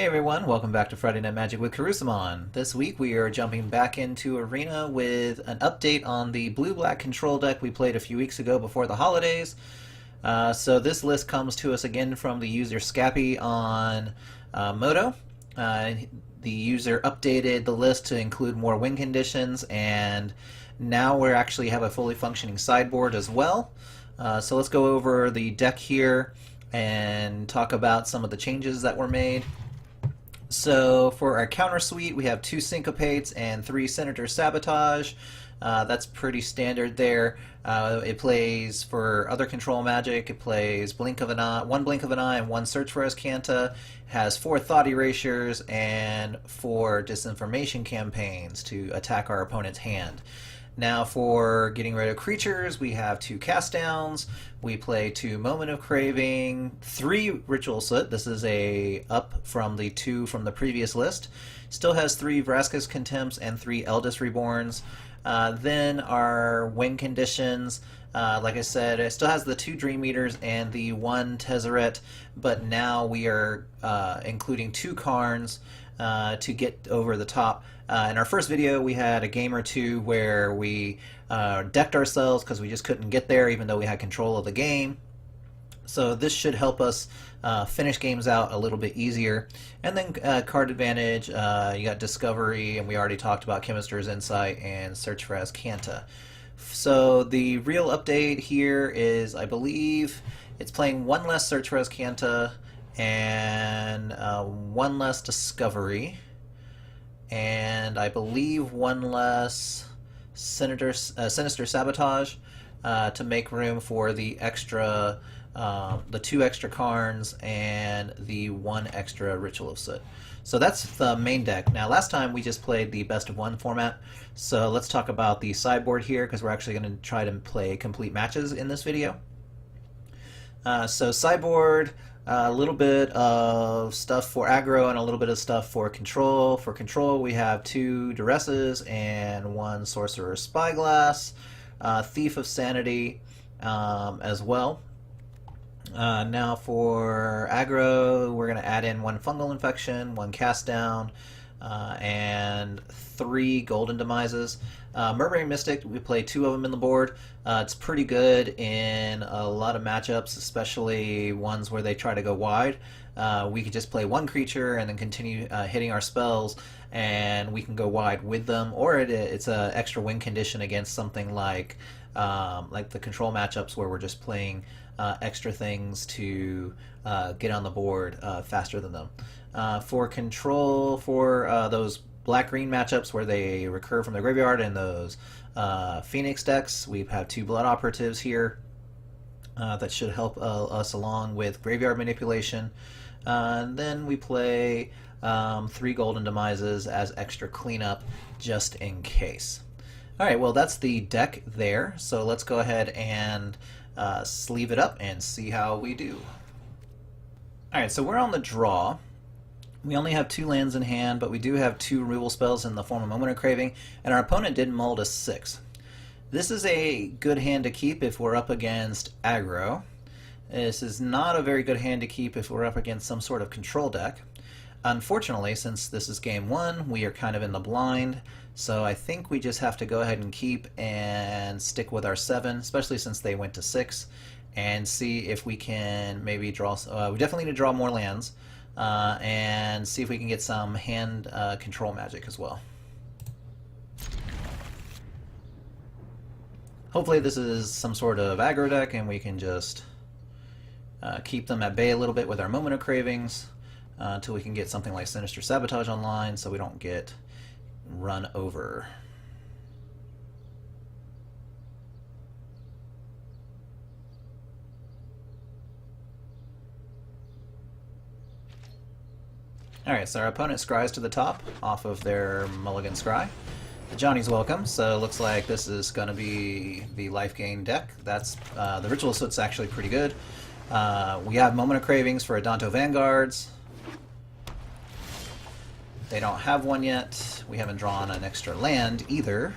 Hey everyone, welcome back to Friday Night Magic with Karusamon. This week we are jumping back into Arena with an update on the blue-black control deck we played a few weeks ago before the holidays. So this list comes to us again from the user Scappy on Moto. The user updated the list to include more win conditions, and now we actually have a fully functioning sideboard as well. So let's go over the deck here and talk about some of the changes that were made. So for our counter suite, we have 2 Syncopates and 3 Senator Sabotage. That's pretty standard there. It plays for other control magic. It plays Blink of an Eye, 1 Blink of an Eye and 1 Search for Azcanta. Has 4 Thought Erasures and 4 Disinformation Campaigns to attack our opponent's hand. Now for getting rid of creatures, we have 2 Cast Downs. We play 2 Moment of Craving, 3 Ritual Soot. This is a up from the 2 from the previous list. Still has 3 Vraska's Contempts and 3 Eldest Reborns. Then our win conditions, like I said, it still has the 2 Dream Eaters and the 1 Tezzeret, but now we are including 2 Karns to get over the top. In our first video, we had a game or two where we decked ourselves because we just couldn't get there even though we had control of the game. So this should help us finish games out a little bit easier. And then card advantage, you got Discovery, and we already talked about Chemist's Insight and Search for Azcanta. So the real update here is, I believe, it's playing 1 less Search for Azcanta and 1 less Discovery, and I believe 1 less Sinister Sabotage to make room for the extra, the 2 extra Karns and the 1 extra Ritual of Soot. So that's the main deck. Now last time we just played the best of 1 format, so let's talk about the sideboard here because we're actually going to try to play complete matches in this video. So sideboard, a little bit of stuff for aggro and a little bit of stuff for control. For control, we have 2 Duresses and 1 Sorcerer's Spyglass, Thief of Sanity as well. Now for aggro, we're going to add in 1 Fungal Infection, 1 Cast Down, and 3 Golden Demises. Murmuring Mystic, we play 2 of them in the board. It's pretty good in a lot of matchups, especially ones where they try to go wide. We could just play 1 creature and then continue hitting our spells, and we can go wide with them. Or it's an extra win condition against something like the control matchups where we're just playing extra things to get on the board faster than them. For control, for those black-green matchups where they recur from the graveyard and those Phoenix decks, we have 2 Blood Operatives here that should help us along with graveyard manipulation. And then we play 3 Golden Demises as extra cleanup just in case. Alright, well that's the deck there, so let's go ahead and sleeve it up and see how we do. Alright, so we're on the draw. We only have 2 lands in hand, but we do have 2 removal spells in the form of Moment of Craving, and our opponent did mull to 6. This is a good hand to keep if we're up against aggro. This is not a very good hand to keep if we're up against some sort of control deck. Unfortunately, since this is game 1, we are kind of in the blind, so I think we just have to go ahead and keep and stick with our 7, especially since they went to 6, and see if we can maybe draw. We definitely need to draw more lands. And see if we can get some hand control magic as well. Hopefully this is some sort of aggro deck and we can just keep them at bay a little bit with our Moment of Cravings until we can get something like Sinister Sabotage online so we don't get run over. Alright, so our opponent scries to the top off of their mulligan scry. Johnny's welcome, so it looks like this is going to be the life gain deck. That's the Ritual Soot's actually pretty good. We have Moment of Cravings for Adanto Vanguards. They don't have one yet. We haven't drawn an extra land either.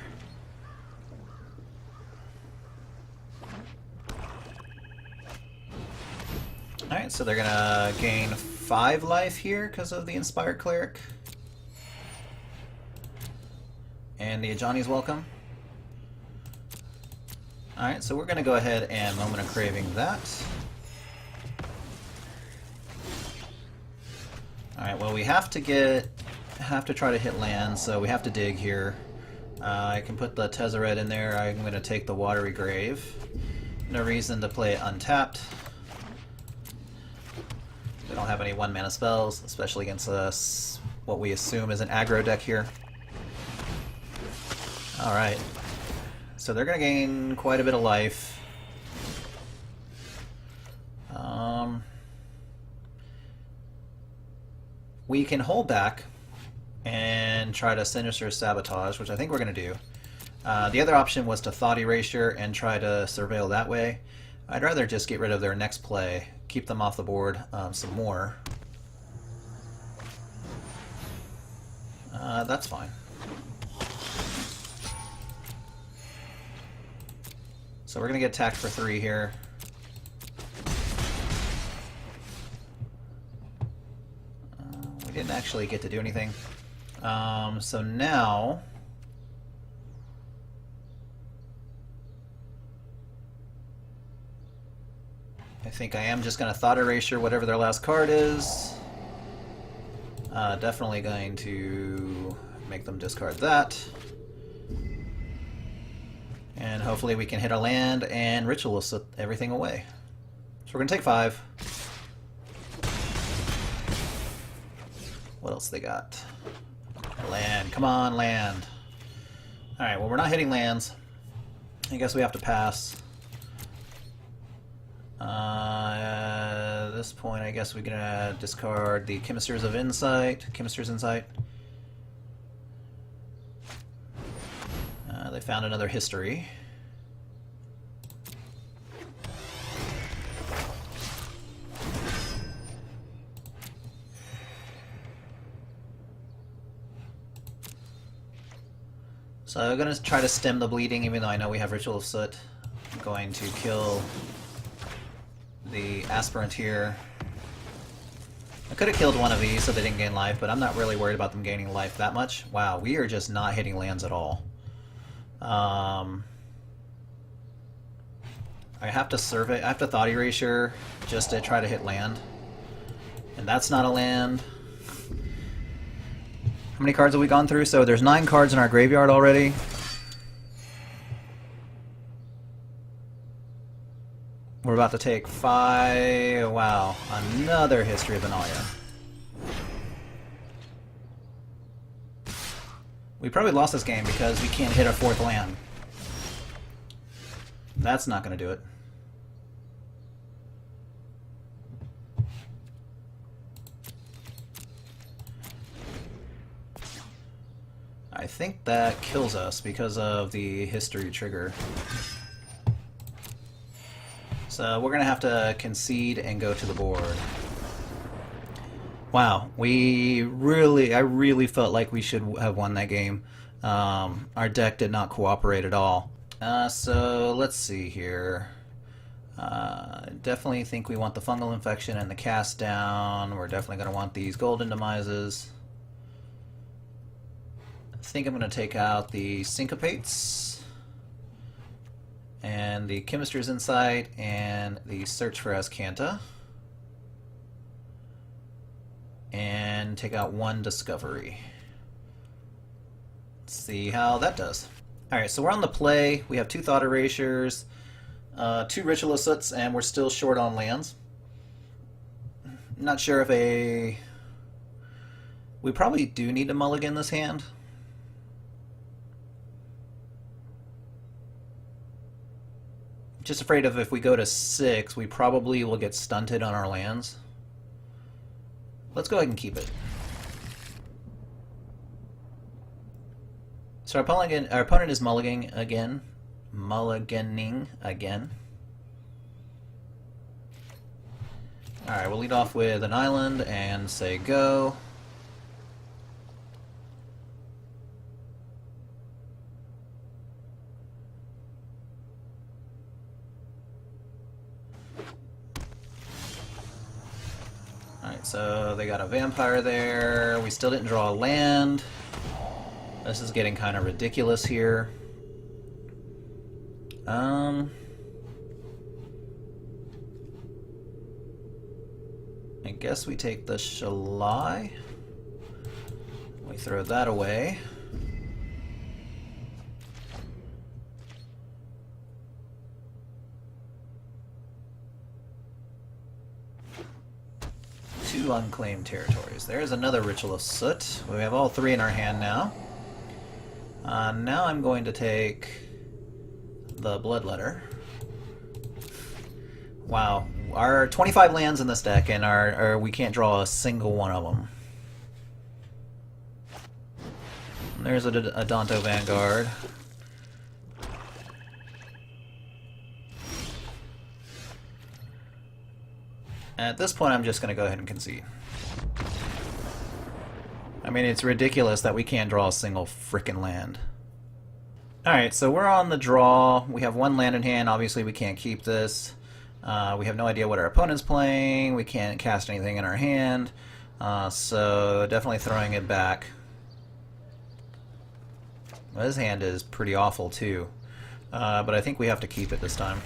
Alright, so they're going to gain 5 life here because of the Inspired Cleric. And the Ajani's welcome. Alright, so we're going to go ahead and Moment of Craving that. Alright, well we have to try to hit land, so we have to dig here. I can put the Tezzeret in there. I'm going to take the Watery Grave. No reason to play it untapped. We don't have any 1-mana spells, especially against us, what we assume is an aggro deck here. Alright. So they're going to gain quite a bit of life. We can hold back and try to Sinister Sabotage, which I think we're going to do. The other option was to Thought Erasure and try to Surveil that way. I'd rather just get rid of their next play, keep them off the board some more. That's fine. So we're going to get attacked for 3 here. We didn't actually get to do anything. So now... I think I am just going to Thought Erasure whatever their last card is. Definitely going to make them discard that. And hopefully we can hit a land and Ritualist everything away. So we're going to take 5. What else they got? Land. Come on, land. Alright, well we're not hitting lands. I guess we have to pass. At this point, I guess we're gonna discard the Chemisters of Insight. Chemisters Insight. They found another history. So I'm going to try to stem the bleeding, even though I know we have Ritual of Soot. I'm going to kill the Aspirant here. I could have killed one of these so they didn't gain life, but I'm not really worried about them gaining life that much. Wow, we are just not hitting lands at all. I have to survey. I have to Thought Erasure just to try to hit land. And that's not a land. How many cards have we gone through? So there's 9 cards in our graveyard already. We're about to take 5. Wow, another History of Analia. We probably lost this game because we can't hit a 4th land. That's not going to do it. I think that kills us because of the history trigger. So we're going to have to concede and go to the board. Wow, I really felt like we should have won that game. Our deck did not cooperate at all. So let's see here. Definitely think we want the Fungal Infection and the Cast Down. We're definitely going to want these Golden Demises. I think I'm going to take out the Syncopates and the Chemister's Insight and the Search for Azcanta. And take out 1 Discovery. Let's see how that does. Alright, so we're on the play. We have 2 Thought Erasures, 2 Ritual of Soots, and we're still short on lands. Not sure if we probably do need to mulligan this hand. Just afraid of if we go to 6, we probably will get stunted on our lands. Let's go ahead and keep it. So our opponent is mulliganing again. Mulliganing again. Alright, we'll lead off with an island and say go. so they got a vampire there. We still didn't draw a land. This is getting kind of ridiculous here. I guess we take the Shalai. We throw that away. Two unclaimed territories. There's another Ritual of Soot. We have all three in our hand now. Now I'm going to take the Bloodletter. Wow, our 25 lands in this deck, and we can't draw a single one of them. There's a Danto Vanguard. At this point, I'm just going to go ahead and concede. I mean, it's ridiculous that we can't draw a single frickin' land. Alright, so we're on the draw. We have one land in hand. Obviously, we can't keep this. We have no idea what our opponent's playing. We can't cast anything in our hand. So definitely throwing it back. Well, his hand is pretty awful, too. But I think we have to keep it this time.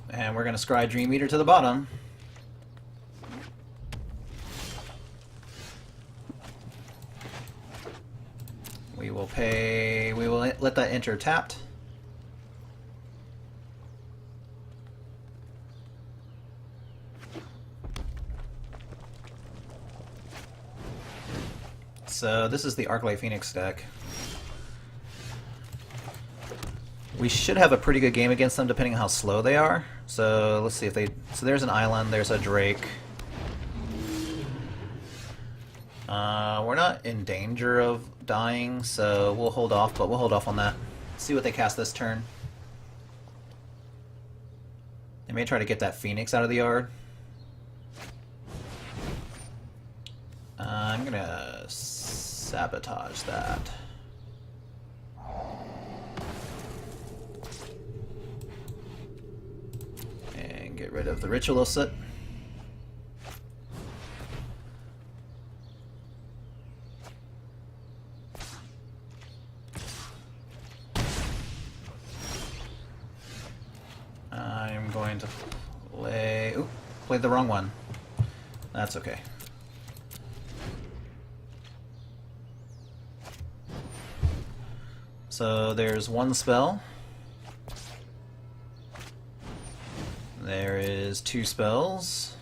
And we're going to scry Dream Eater to the bottom. We will pay... We will let that enter tapped. So this is the Arclight Phoenix deck. We should have a pretty good game against them depending on how slow they are. So let's see if they... So there's an island, there's a Drake. We're not in danger of dying, so we'll hold off, but we'll hold off on that. See what they cast this turn. They may try to get that Phoenix out of the yard. I'm gonna sabotage that. And get rid of the Ritual of Soot. I'm going to play... Oop, played the wrong one. That's okay. So there's one spell. There is two spells.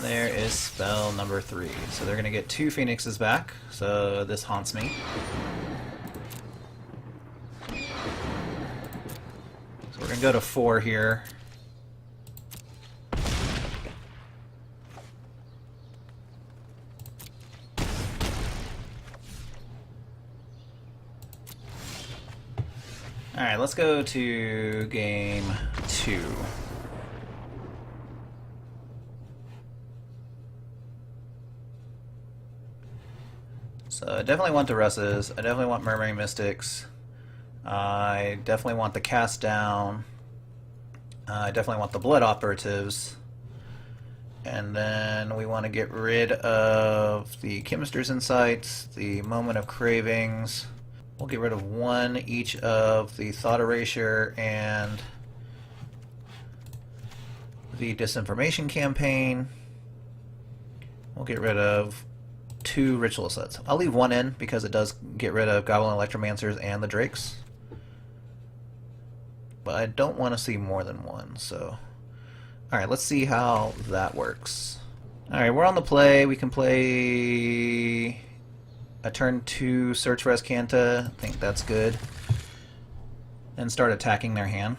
There is spell number 3. So they're going to get 2 Phoenixes back. So this haunts me. So we're going to go to 4 here. Alright, let's go to game 2. So I definitely want Duresses, I definitely want Murmuring Mystics, I definitely want the Cast Down, I definitely want the Blood Operatives, and then we want to get rid of the Chemist's Insights, the Moment of Cravings. We'll get rid of 1 each of the Thought Erasure and the Disinformation Campaign. We'll get rid of 2 Ritual Sets. I'll leave 1 in because it does get rid of Goblin Electromancers and the Drakes. But I don't want to see more than 1, so... Alright, let's see how that works. Alright, we're on the play. We can play... a turn 2 Search for Escanta. I think that's good. And start attacking their hand.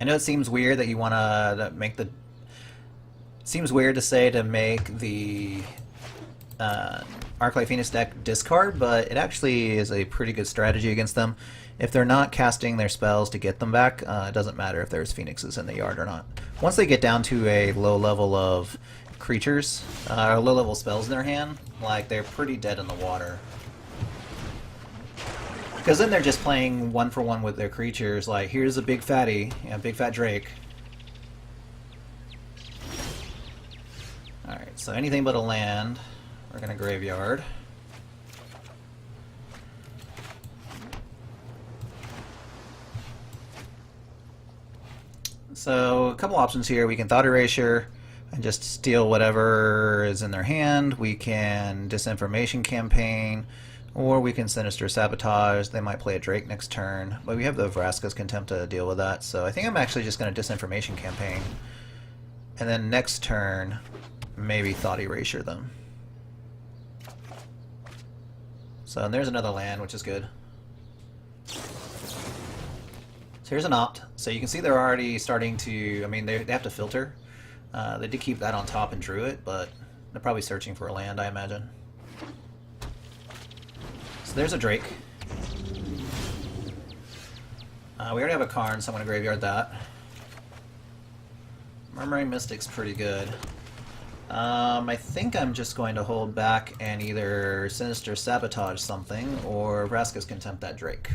I know it seems weird that you want to make the... It seems weird to say to make the Arclight Phoenix deck discard, but it actually is a pretty good strategy against them. If they're not casting their spells to get them back, it doesn't matter if there's Phoenixes in the yard or not. Once they get down to a low level of creatures or low-level spells in their hand, like they're pretty dead in the water. Because then they're just playing one for one with their creatures, like here's a big fatty, big fat Drake. Alright, so anything but a land, we're gonna graveyard. So a couple options here. We can Thought Erasure and just steal whatever is in their hand. We can Disinformation Campaign, or we can Sinister Sabotage. They might play a Drake next turn, but we have the Vraska's Contempt to deal with that. So I think I'm actually just going to Disinformation Campaign, and then next turn maybe Thought Erasure them. So and there's another land, which is good. So here's an opt. So you can see they're already starting to, I mean, they have to filter. They did keep that on top and drew it, but they're probably searching for a land, I imagine. So there's a Drake. We already have a Karn, so I'm going to graveyard that. Murmuring Mystic's pretty good. I think I'm just going to hold back and either Sinister Sabotage something or Vraska's Contempt that Drake.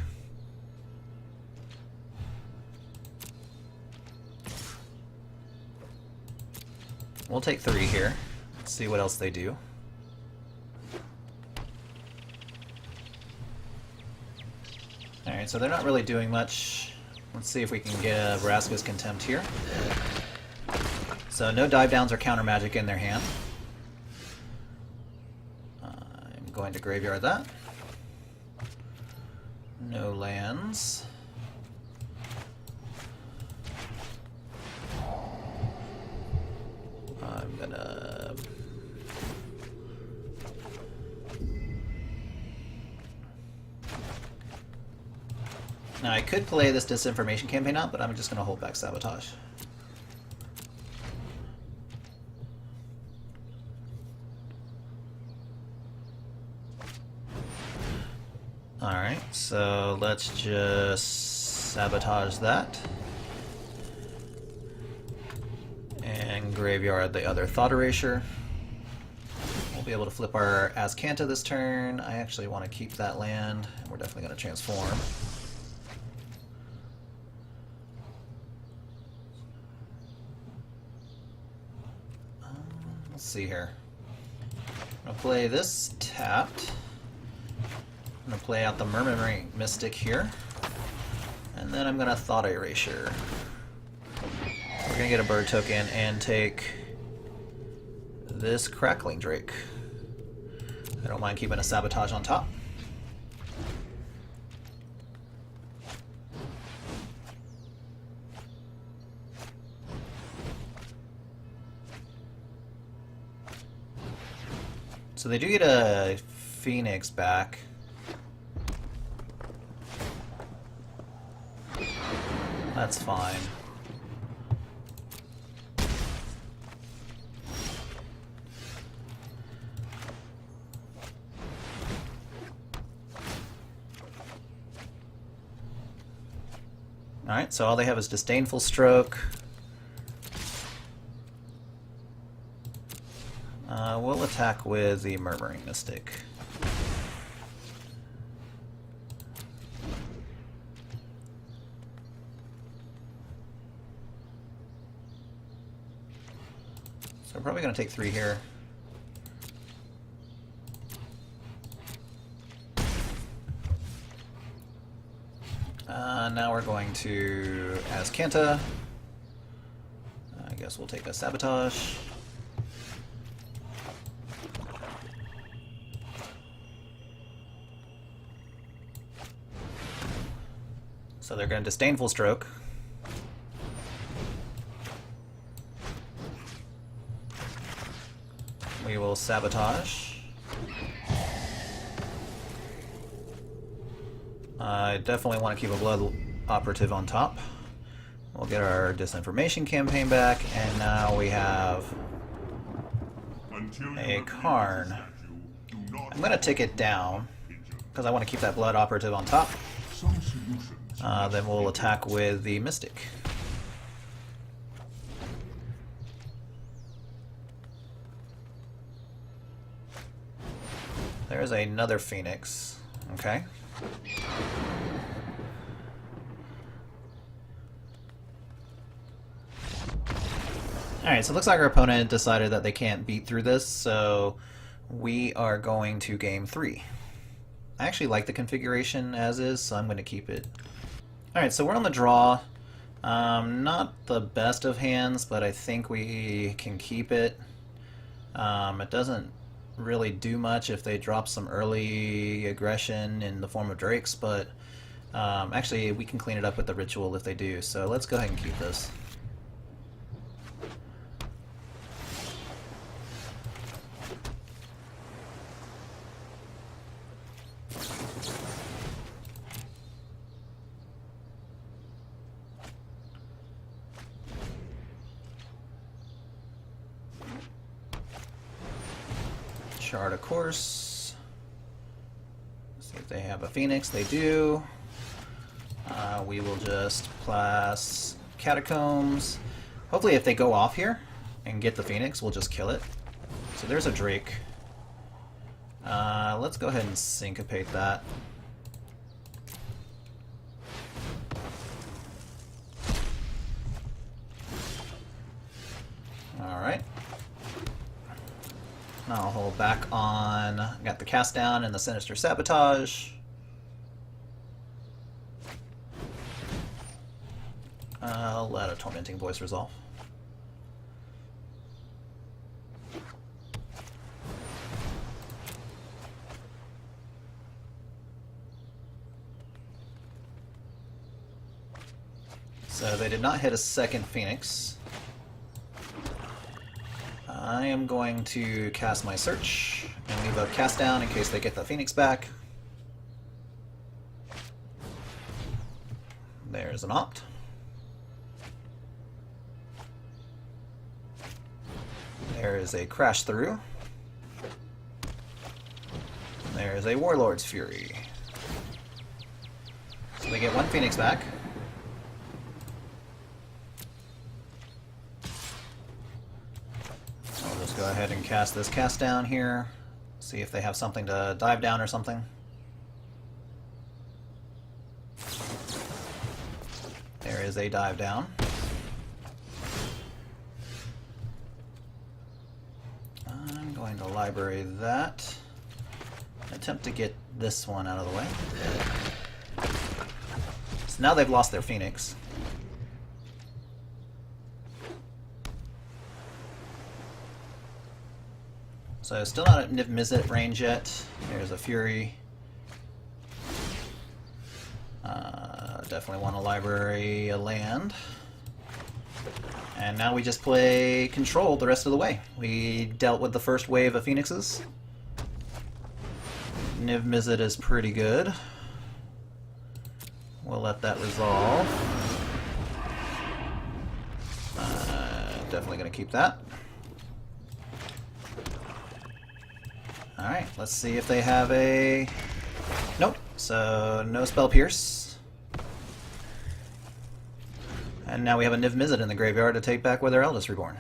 We'll take 3 here. Let's see what else they do. Alright, so they're not really doing much. Let's see if we can get a Vraska's Contempt here. So no dive downs or counter magic in their hand. I'm going to graveyard that. No lands. I'm gonna... Now I could play this Disinformation Campaign out, but I'm just gonna hold back Sabotage. Alright, so let's just Sabotage that. And graveyard the other Thought Erasure. We'll be able to flip our Azcanta this turn. I actually want to keep that land. We're definitely going to transform. Let's see here. I'm going to play this tapped. I'm going to play out the Murmuring Mystic here. And then I'm going to Thought Erasure. We're going to get a bird token and take this Crackling Drake. I don't mind keeping a Sabotage on top. So they do get a Phoenix back. That's fine. Alright, so all they have is Disdainful Stroke. We'll attack with the Murmuring Mystic. So we're probably going to take 3 here. Now we're going to Azcanta. I guess we'll take a Sabotage. So they're going to Disdainful Stroke. We will Sabotage. I definitely want to keep a Blood Operative on top. We'll get our Disinformation Campaign back, and now we have a Karn. I'm going to tick it down, because I want to keep that Blood Operative on top. Then we'll attack with the Mystic. There's another Phoenix. Okay. Alright, so it looks like our opponent decided that they can't beat through this, so we are going to game 3. I actually like the configuration as is, so I'm going to keep it. Alright, so we're on the draw. Not the best of hands, but I think we can keep it. It doesn't really do much if they drop some early aggression in the form of drakes, but actually we can clean it up with the ritual if they do, so let's go ahead and keep this. Chart a course. See if they have a Phoenix. They do. We will just plus Catacombs. Hopefully if they go off here and get the Phoenix, we'll just kill it. So there's a Drake. Let's go ahead and syncopate that. Alright. I'll hold back on. Got the cast down and the Sinister Sabotage. I'll let a Tormenting Voice resolve. So they did not hit a second Phoenix. I am going to cast my Search and leave a cast down in case they get the Phoenix back. There's an Opt. There is a Crash Through. There is a Warlord's Fury. So they get one Phoenix back. I'll just go ahead and cast this cast down here. See if they have something to dive down or something. There is a dive down. I'm going to library that. Attempt to get this one out of the way. So now they've lost their Phoenix. So still not at Niv Mizzet range yet. There's a Fury. Definitely want to library a land. And now we just play Control the rest of the way. We dealt with the first wave of Phoenixes. Niv Mizzet is pretty good. We'll let that resolve. Definitely going to keep that. Alright, let's see if they have a... Nope, so no Spell Pierce. And now we have a Niv Mizzet in the graveyard to take back with their Eldest Reborn.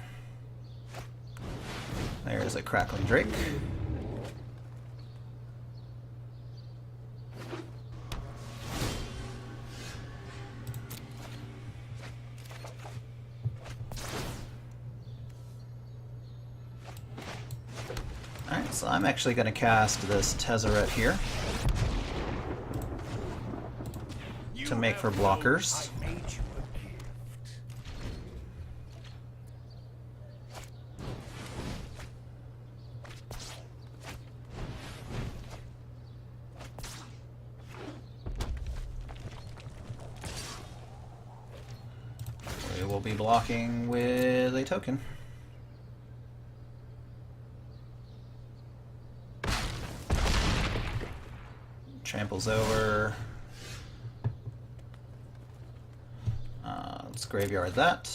There's a Crackling Drake. Alright, so I'm actually going to cast this Tezzeret here to make for blockers. We will be blocking with a token. Tramples over. Let's graveyard that.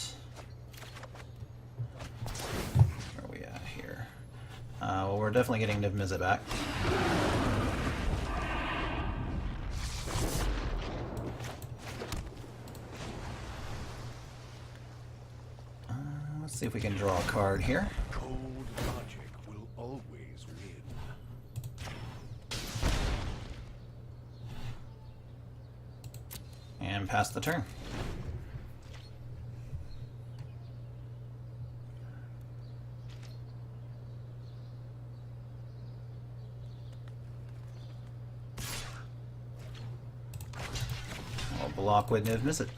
Where are we at here? Well, we're definitely getting Niv Mizzet back. Let's see if we can draw a card here. Cold logic will always win. And pass the turn. I'll block with Niv Mizzet.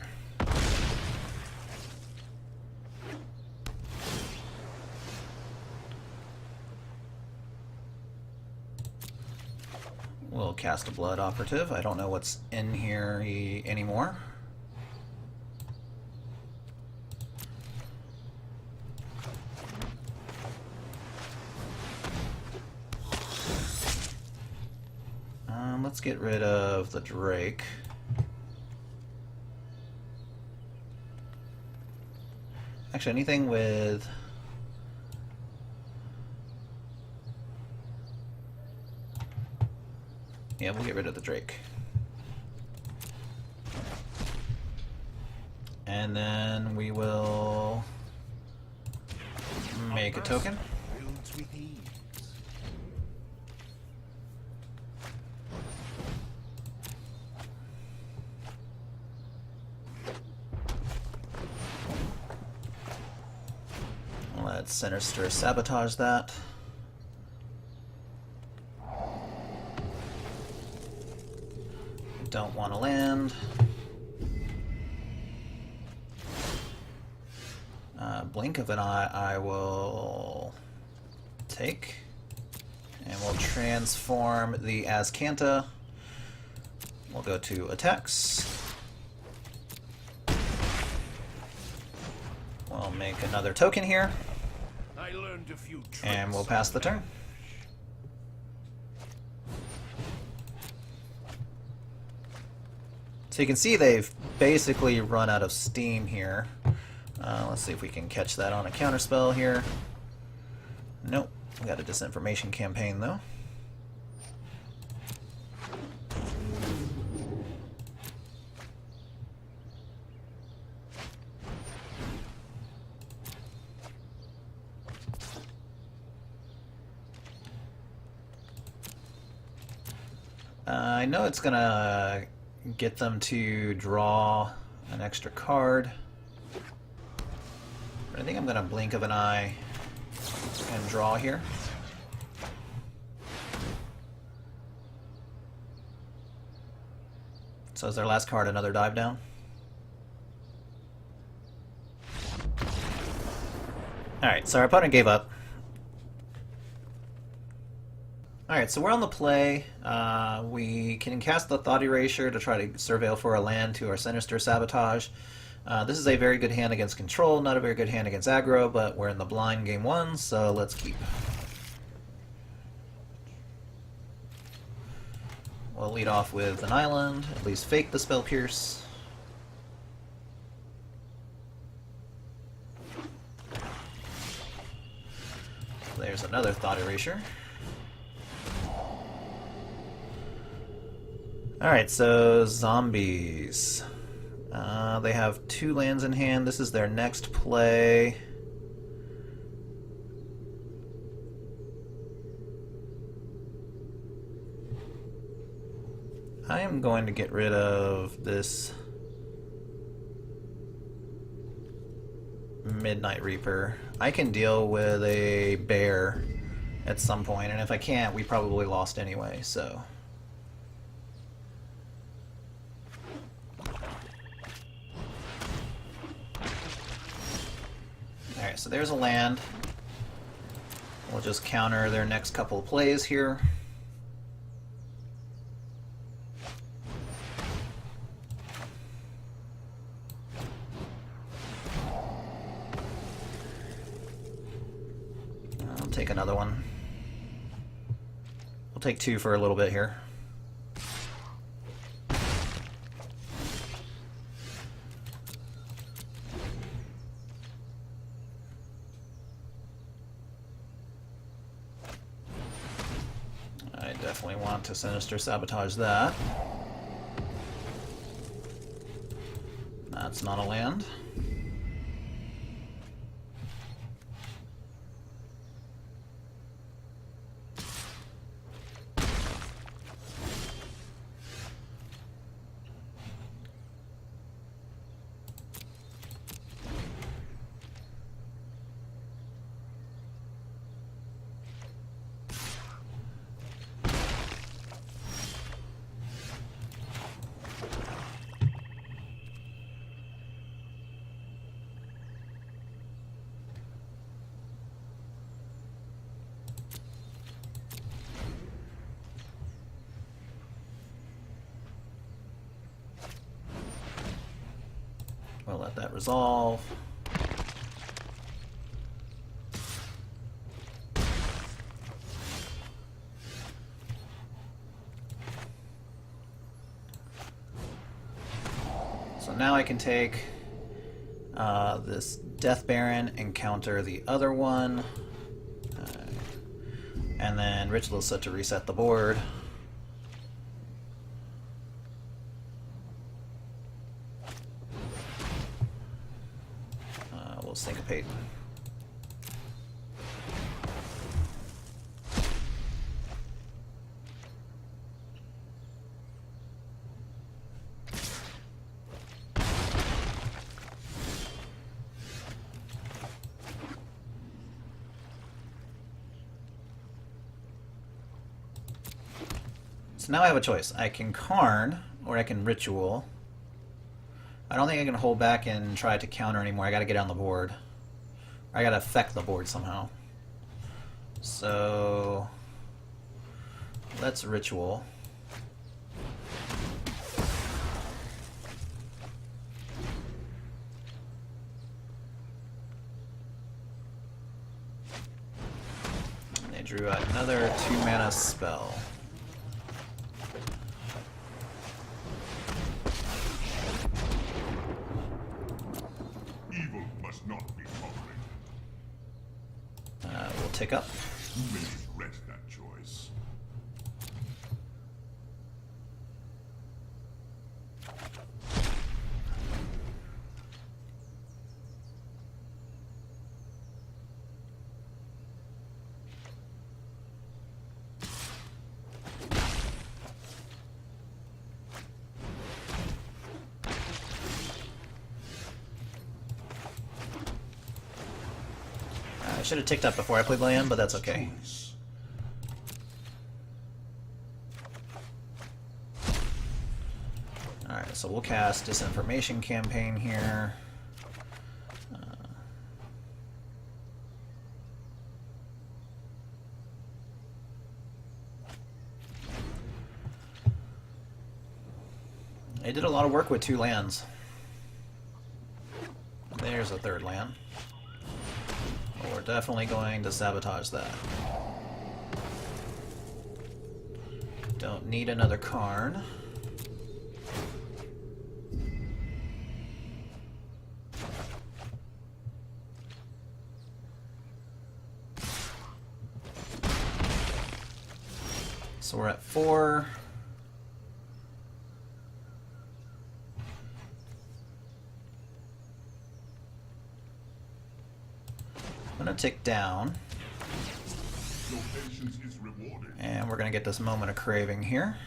We'll cast a Blood Operative. I don't know what's in here anymore. Let's get rid of the Drake. Actually, anything with... Yeah, we'll get rid of the Drake. And then we will make a token. Let's Sinister Sabotage that. Don't want to land. Blink of an eye I will take. And we'll transform the Azcanta. We'll go to attacks. We'll make another token here. And we'll pass the turn. So you can see they've basically run out of steam here. Let's see if we can catch that on a counterspell here. Nope. We got a disinformation campaign though. I know it's gonna get them to draw an extra card, but I think I'm gonna Blink of an Eye and draw here. So is their last card another dive down? Alright, so our opponent gave up. Alright, so we're on the play. We can cast the Thought Erasure to try to surveil for a land to our Sinister Sabotage. This is a very good hand against control, not a very good hand against aggro, but we're in the blind game one, so let's keep. We'll lead off with an island, at least fake the Spell Pierce. There's another Thought Erasure. Alright, so zombies. They have 2 lands in hand. This is their next play. I am going to get rid of this Midnight Reaper. I can deal with a bear at some point, and if I can't, we probably lost anyway, so... Alright, so there's a land. We'll just counter their next couple of plays here. I'll take another one. We'll take 2 for a little bit here. I definitely want to Sinister Sabotage that. That's not a land. resolve. So now I can take this Death Baron and counter the other one. And then Ritual set to reset the board. We'll syncopate. So now I have a choice. I can Karn, or I can Ritual. I don't think I can hold back and try to counter anymore. I gotta get on the board. I gotta affect the board somehow. So let's Ritual. And they drew out another 2-mana spell. We'll take up. You may regret that choice. I should have ticked up before I played land, but that's okay. Alright, so we'll cast Disinformation Campaign here. They did a lot of work with 2 lands. There's a 3rd land. We're definitely going to sabotage that. Don't need another Karn. So we're at 4. I'm going to tick down. Your patience is rewarded. And we're going to get this Moment of Craving here.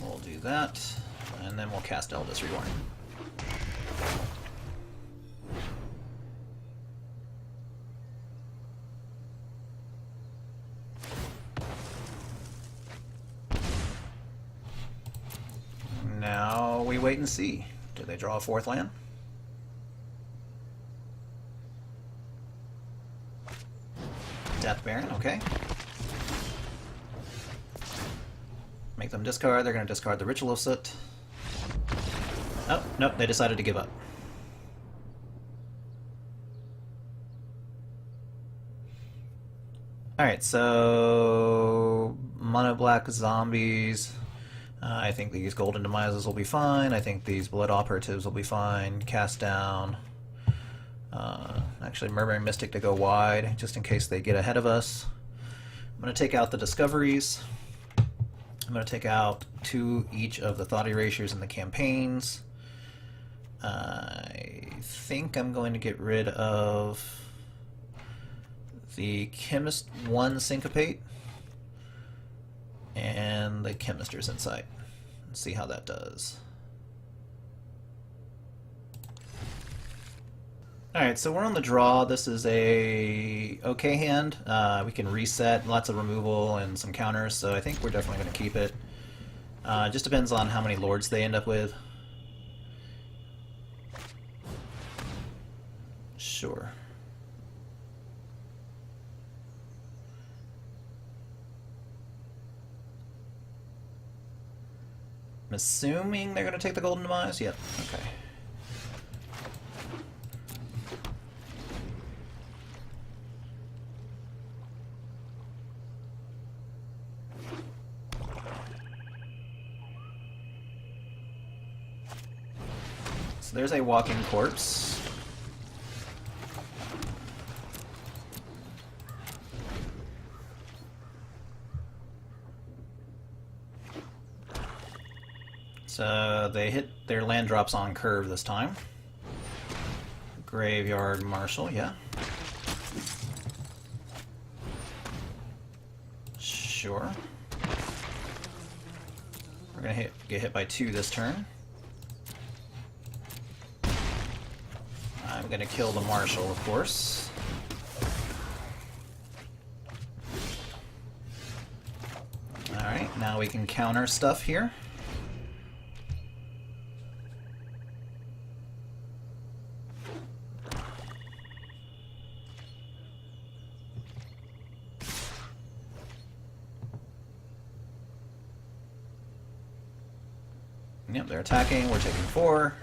We'll do that, and then we'll cast Eldest Reborn. Now we wait and see. Do they draw a 4th land? Death Baron, okay. Make them discard. They're going to discard the Ritual of Soot. Oh, nope, they decided to give up. Alright, so mono black zombies. I think these Golden Demises will be fine. I think these Blood Operatives will be fine. Cast down. Actually, Murmuring Mystic to go wide, just in case they get ahead of us. I'm going to take out the Discoveries. I'm going to take out 2 each of the Thought Erasures in the campaigns. I think I'm going to get rid of the Chemist 1 Syncopate and the Chemister's Insight. Let's see how that does. Alright, so we're on the draw. This is a okay hand. We can reset, lots of removal and some counters, so I think we're definitely going to keep it. It just depends on how many lords they end up with. Sure. I'm assuming they're going to take the Golden Demise? Yep, okay. So there's a walking corpse. So they hit their land drops on curve this time. Graveyard Marshal, yeah. Sure. We're gonna get hit by 2 this turn. I'm gonna kill the Marshal, of course. Alright, now we can counter stuff here. Yep, they're attacking, we're taking 4.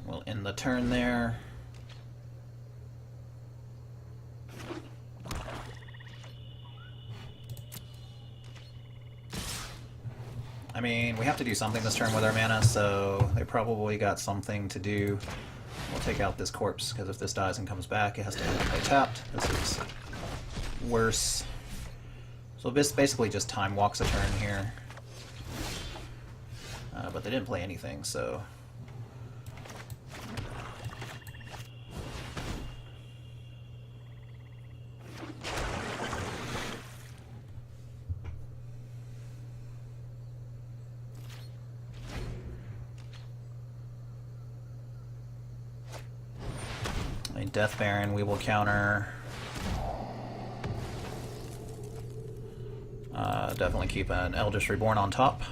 We'll end the turn there. I mean, we have to do something this turn with our mana, so they probably got something to do. We'll take out this corpse, because if this dies and comes back, it has to play tapped. This is worse. So this basically just time walks a turn here. But they didn't play anything, so... a Death Baron we will counter. Definitely keep an Eldritch Reborn on top.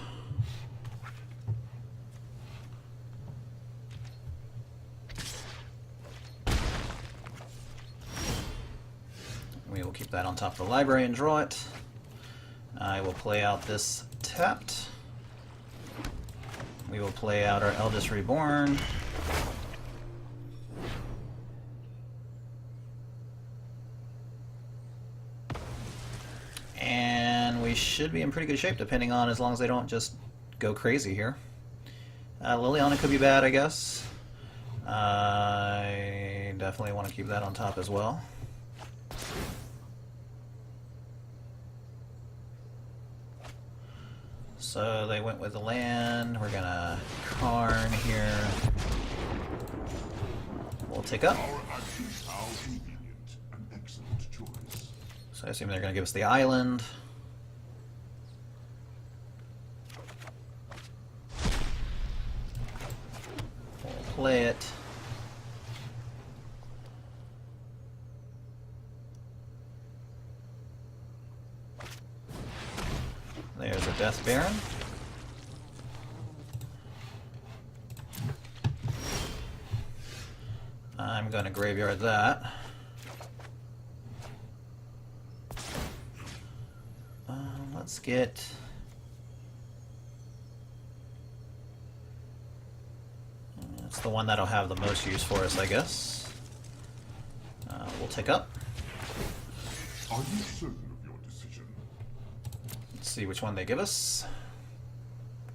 We will keep that on top of the library and draw it. I will play out this tapped. We will play out our Eldritch Reborn. And we should be in pretty good shape, depending on as long as they don't just go crazy here. Liliana could be bad, I guess. I definitely want to keep that on top as well. So they went with the land. We're gonna Karn here. We'll take up. Our actions are convenient. An excellent choice. So I assume they're gonna give us the island. We'll play it. There's a Death Baron. I'm going to graveyard that. Let's get... That's the one that'll have the most use for us, I guess. We'll take up. Are you certain of your decision? Let's see which one they give us.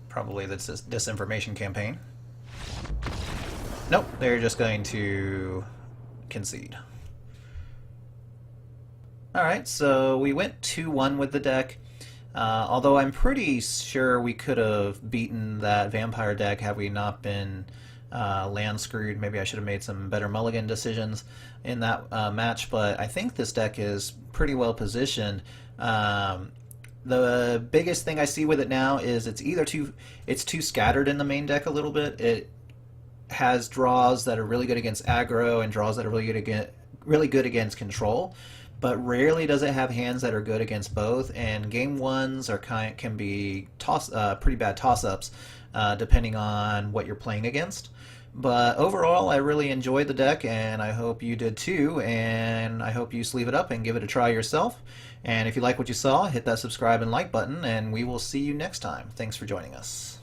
Probably this disinformation campaign. Nope, they're just going to concede. Alright, so we went 2-1 with the deck. Although I'm pretty sure we could have beaten that vampire deck had we not been land screwed. Maybe I should have made some better mulligan decisions in that match, but I think this deck is pretty well positioned. The biggest thing I see with it now is it's either too scattered in the main deck a little bit. It has draws that are really good against aggro and draws that are really good against control, but rarely does it have hands that are good against both. And game ones can be pretty bad toss-ups depending on what you're playing against. But overall, I really enjoyed the deck, and I hope you did too. And I hope you sleeve it up and give it a try yourself. And if you like what you saw, hit that subscribe and like button, and we will see you next time. Thanks for joining us.